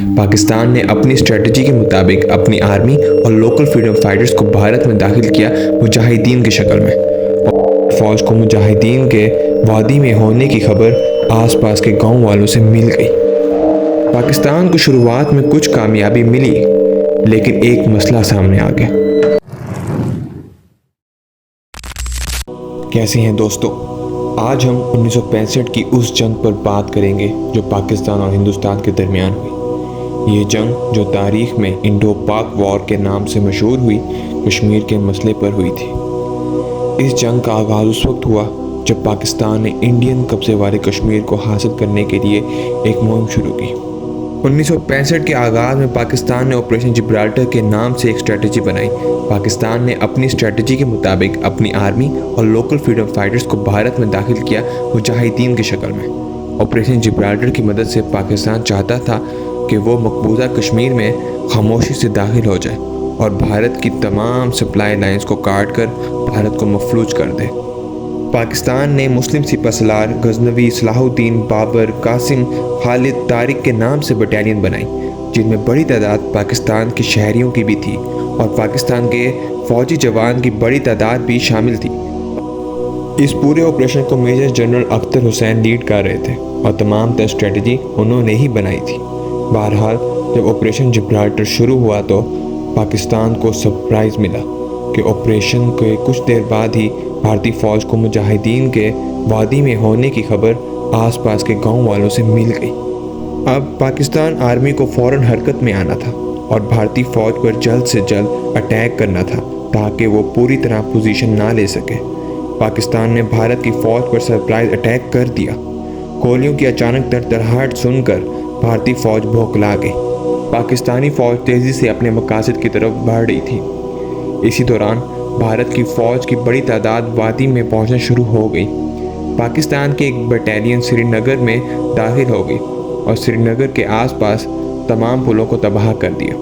پاکستان نے اپنی اسٹریٹجی کے مطابق اپنی آرمی اور لوکل فریڈم فائٹرز کو بھارت میں داخل کیا مجاہدین کی شکل میں، اور فوج کو مجاہدین کے وادی میں ہونے کی خبر آس پاس کے گاؤں والوں سے مل گئی۔ پاکستان کو شروعات میں کچھ کامیابی ملی، لیکن ایک مسئلہ سامنے آ گیا۔ کیسے ہیں دوستو؟ آج ہم 1965 کی اس جنگ پر بات کریں گے جو پاکستان اور ہندوستان کے درمیان ہوئی۔ یہ جنگ جو تاریخ میں انڈو پاک وار کے نام سے مشہور ہوئی، کشمیر کے مسئلے پر ہوئی تھی۔ اس جنگ کا آغاز اس وقت ہوا جب پاکستان نے انڈین قبضے والے کشمیر کو حاصل کرنے کے لیے ایک مہم شروع کی۔ 1965 کے آغاز میں پاکستان نے آپریشن جبرالٹر کے نام سے ایک اسٹریٹجی بنائی۔ پاکستان نے اپنی اسٹریٹجی کے مطابق اپنی آرمی اور لوکل فریڈم فائٹرز کو بھارت میں داخل کیا مجاہدین کی شکل میں۔ آپریشن جبرالٹر کی مدد سے پاکستان چاہتا تھا کہ وہ مقبوضہ کشمیر میں خاموشی سے داخل ہو جائے اور بھارت کی تمام سپلائی لائنز کو کاٹ کر بھارت کو مفلوج کر دے۔ پاکستان نے مسلم سپہ سالار غزنوی، صلاح الدین، بابر، قاسم، خالد، طارق کے نام سے بٹالین بنائی، جن میں بڑی تعداد پاکستان کے شہریوں کی بھی تھی اور پاکستان کے فوجی جوان کی بڑی تعداد بھی شامل تھی۔ اس پورے آپریشن کو major general Akhtar Hussain lead کر رہے تھے اور تمام تر اسٹریٹجی انہوں نے ہی بنائی تھی۔ بہرحال جب آپریشن جبرالٹر شروع ہوا تو پاکستان کو سرپرائز ملا کہ آپریشن کے کچھ دیر بعد ہی بھارتی فوج کو مجاہدین کے وادی میں ہونے کی خبر آس پاس کے گاؤں والوں سے مل گئی۔ اب پاکستان آرمی کو فوراً حرکت میں آنا تھا اور بھارتی فوج پر جلد سے جلد اٹیک کرنا تھا تاکہ وہ پوری طرح پوزیشن نہ لے سکے۔ پاکستان نے بھارت کی فوج پر سرپرائز اٹیک کر دیا۔ گولیوں کی اچانک تڑتڑاہٹ سن کر بھارتی فوج بھوکلا گئی۔ پاکستانی فوج تیزی سے اپنے مقاصد کی طرف بڑھ رہی تھی۔ اسی دوران بھارت کی فوج کی بڑی تعداد وادی میں پہنچنا شروع ہو گئی۔ پاکستان کی ایک بٹالین سری نگر میں داخل ہو گئی اور سری نگر کے آس پاس تمام پلوں کو تباہ کر دیا۔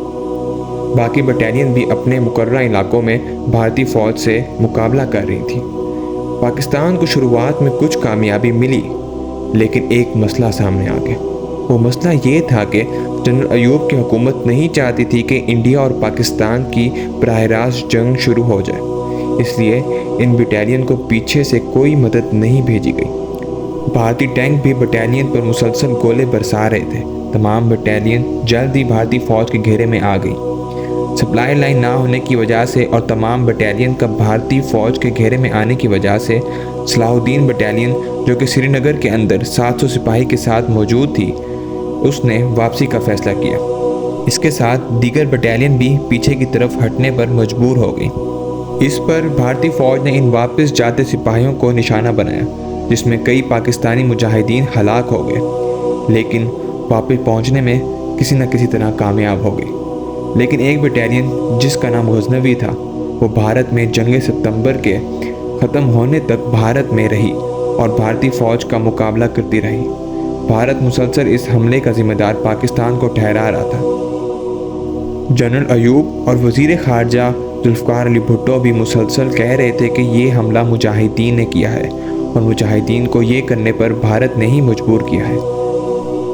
باقی بٹالین بھی اپنے مقررہ علاقوں میں بھارتی فوج سے مقابلہ کر رہی تھی۔ پاکستان کو شروعات میں کچھ کامیابی ملی، لیکن ایک مسئلہ سامنے آ گیا۔ وہ مسئلہ یہ تھا کہ جنرل ایوب کی حکومت نہیں چاہتی تھی کہ انڈیا اور پاکستان کی براہ راست جنگ شروع ہو جائے، اس لیے ان بٹالین کو پیچھے سے کوئی مدد نہیں بھیجی گئی۔ بھارتی ٹینک بھی بٹالین پر مسلسل گولے برسا رہے تھے۔ تمام بٹالین جلد ہی بھارتی فوج کے گھیرے میں آ گئی۔ سپلائی لائن نہ ہونے کی وجہ سے اور تمام بٹالین کا بھارتی فوج کے گھیرے میں آنے کی وجہ سے صلاح الدین بٹالین، جو کہ سری نگر کے اندر 700 سپاہی کے ساتھ موجود تھی، اس نے واپسی کا فیصلہ کیا۔ اس کے ساتھ دیگر بٹالین بھی پیچھے کی طرف ہٹنے پر مجبور ہو گئی۔ اس پر بھارتی فوج نے ان واپس جاتے سپاہیوں کو نشانہ بنایا، جس میں کئی پاکستانی مجاہدین ہلاک ہو گئے، لیکن واپس پہنچنے میں کسی نہ کسی طرح کامیاب ہو گئی۔ لیکن ایک بٹالین جس کا نام غزنوی تھا، وہ بھارت میں جنگ ستمبر کے ختم ہونے تک بھارت میں رہی اور بھارتی فوج کا مقابلہ کرتی رہی۔ بھارت مسلسل اس حملے کا ذمہ دار پاکستان کو ٹھہرا رہا تھا۔ جنرل ایوب اور وزیر خارجہ ذوالفقار علی بھٹو بھی مسلسل کہہ رہے تھے کہ یہ حملہ مجاہدین نے کیا ہے اور مجاہدین کو یہ کرنے پر بھارت نے ہی مجبور کیا ہے۔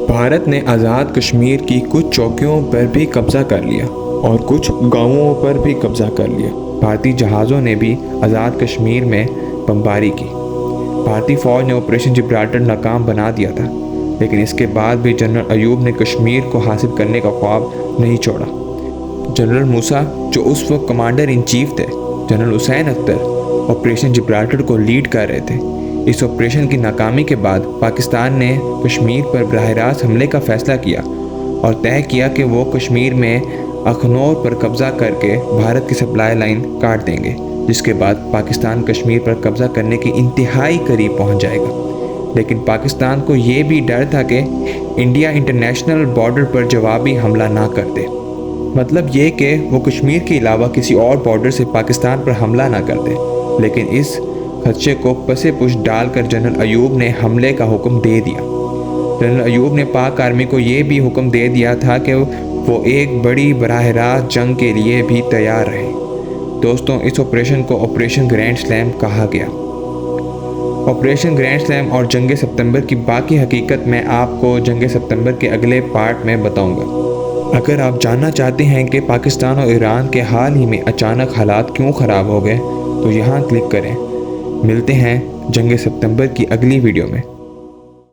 بھارت نے آزاد کشمیر کی کچھ چوکیوں پر بھی قبضہ کر لیا اور کچھ گاؤں پر بھی قبضہ کر لیا۔ بھارتی جہازوں نے بھی آزاد کشمیر میں بمباری کی۔ بھارتی فوج نے آپریشن جبرالٹر ناکام بنا دیا تھا، لیکن اس کے بعد بھی جنرل ایوب نے کشمیر کو حاصل کرنے کا خواب نہیں چھوڑا۔ جنرل موسیٰ، جو اس وقت کمانڈر ان چیف تھے، جنرل حسین اختر، آپریشن جبرالٹر کو لیڈ کر رہے تھے۔ اس آپریشن کی ناکامی کے بعد پاکستان نے کشمیر پر براہ راست حملے کا فیصلہ کیا اور طے کیا کہ وہ کشمیر میں اخنور پر قبضہ کر کے بھارت کی سپلائی لائن کاٹ دیں گے، جس کے بعد پاکستان کشمیر پر قبضہ کرنے کے انتہائی قریب پہنچ جائے گا۔ لیکن پاکستان کو یہ بھی ڈر تھا کہ انڈیا انٹرنیشنل بارڈر پر جوابی حملہ نہ کر دے، مطلب یہ کہ وہ کشمیر کے علاوہ کسی اور بارڈر سے پاکستان پر حملہ نہ کر دے۔ لیکن اس خدشے کو پس پش ڈال کر جنرل ایوب نے حملے کا حکم دے دیا۔ جنرل ایوب نے پاک آرمی کو یہ بھی حکم دے دیا تھا کہ وہ ایک بڑی براہ راست جنگ کے لیے بھی تیار رہے۔ دوستوں، اس آپریشن کو آپریشن گرینڈ سلیم کہا گیا۔ آپریشن گرینڈ سلیم اور جنگ ستمبر کی باقی حقیقت میں آپ کو جنگ ستمبر کے اگلے پارٹ میں بتاؤں گا۔ اگر آپ جاننا چاہتے ہیں کہ پاکستان اور ایران کے حال ہی میں اچانک حالات کیوں خراب ہو گئے تو یہاں کلک کریں۔ ملتے ہیں جنگ ستمبر کی اگلی ویڈیو میں۔